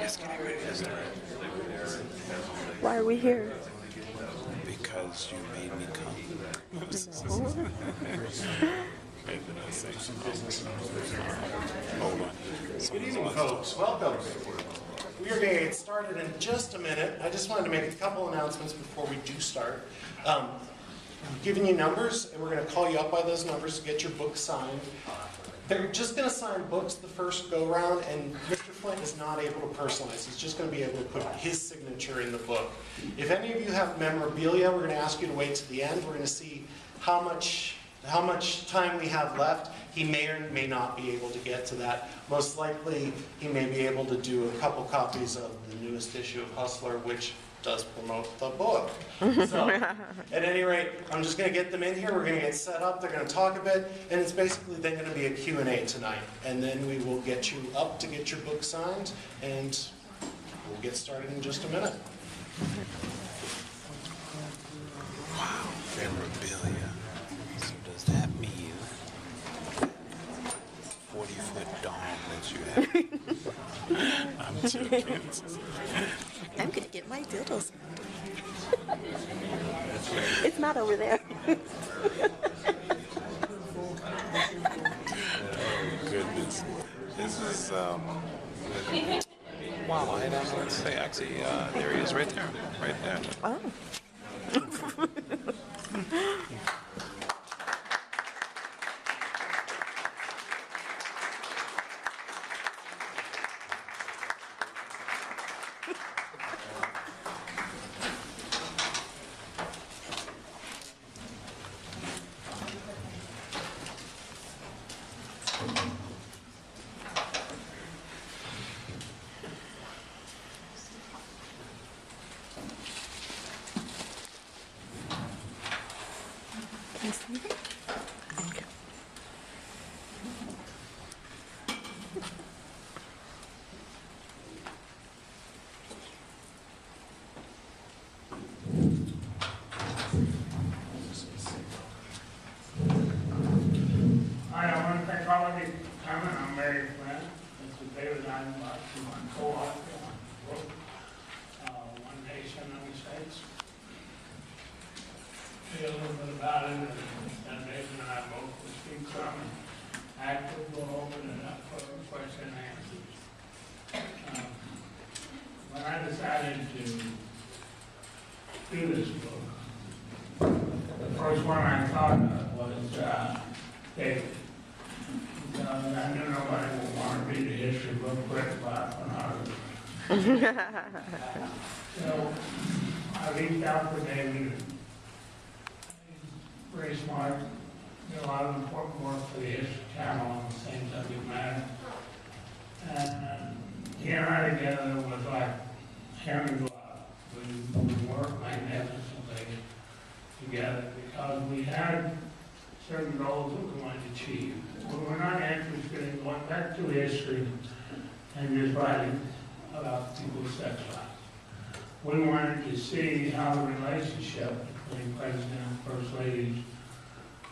Just getting ready to start. Why are we here? Because you made me come. Wait, did I say something? Hold on. Good evening, folks. Welcome. We are going to get started in just a minute. I just wanted to make a couple announcements before we do start. I'm giving you numbers, and we're going to call you up by those numbers to get your book signed. They're just going to sign books the first go-round, and Mr. Flint is not able to personalize. He's just going to be able to put his signature in the book. If any of you have memorabilia, we're going to ask you to wait to the end. We're going to see how much time we have left. He may or may not be able to get to that. Most likely, he may be able to do a couple copies of the newest issue of Hustler, which does promote the book. So, at any rate, I'm just going to get them in here. We're going to get set up. They're going to talk a bit, and it's basically then going to be a Q&A tonight. And then we will get you up to get your book signed, and we'll get started in just a minute. Wow, memorabilia. So does that mean 40-foot dong that you have? I'm joking. I'm gonna get my dildos. It's not over there. Oh, goodness. This is, wow, I don't know what to say. Actually, there he is right there. Right there. Oh. Can you see it? Thank you. Hi, I want to thank all of you for coming. I'm Mary Flynn. This is David Einbach, my co-author on the book, One Nation, No Mistakes. Tell you a little bit about it, and then David and I both will speak some. After we'll open it up for question and answers. When I decided to do this book, the first one I thought of was David. I knew nobody would want to read a history book written by pornography. So I reached out to David. He's very smart. Did a lot of important work for the History Channel on the same subject matter. And he and I together was like hand in glove. We worked magnificently together because we had certain goals that we wanted to achieve. We were not interested in going back to history and just writing about people's sex lives. We wanted to see how the relationship between President and First Ladies,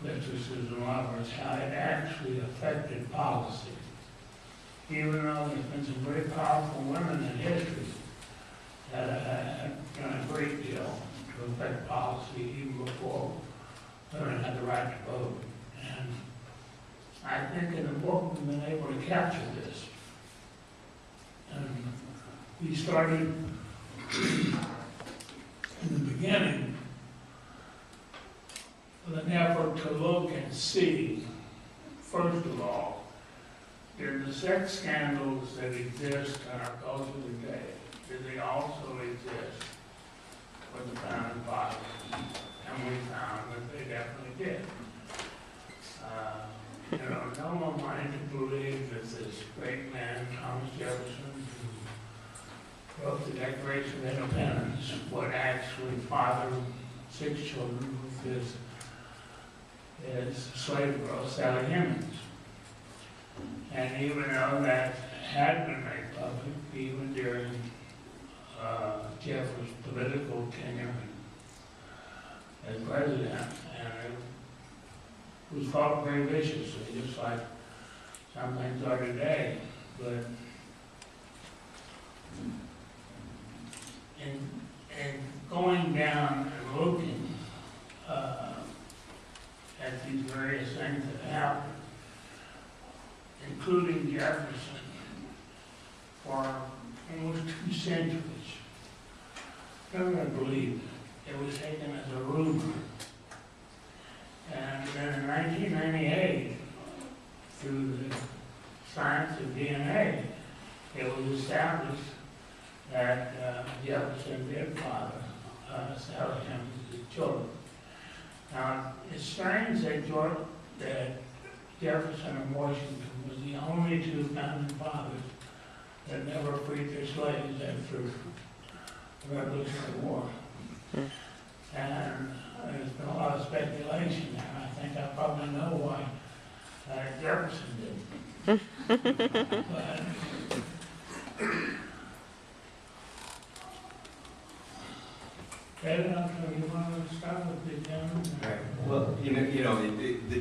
mistresses and lovers, how it actually affected policy. Even though there's been some very powerful women in history that have done a great deal to affect policy even before women had the right to vote. And I think in the book we've been able to capture this. And we started in the beginning with an effort to look and see, first of all, in the sex scandals that exist in our culture today, do they also exist with the founding fathers? And we found that they definitely did. No one wanted to believe that this great man, Thomas Jefferson, who wrote the Declaration of Independence, would actually father 6 children with his slave girl, Sally Hemings. And even though that had been made public, even during Jefferson's political tenure as president, and it was fought very viciously, just like some things are today. But down and looking at these various things that happened, including Jefferson, for almost 2 centuries. I'm going to believe it was taken as a rumor. And then in 1998, through the science of DNA, it was established that Jefferson did father Sarah Hamlin's children. Now, it's strange that Jefferson and Washington was the only 2 founding fathers that never freed their slaves after the Revolutionary War. And there's been a lot of speculation there. I think I probably know why Jefferson didn't. But, David, you want to start with the gentleman? Well, the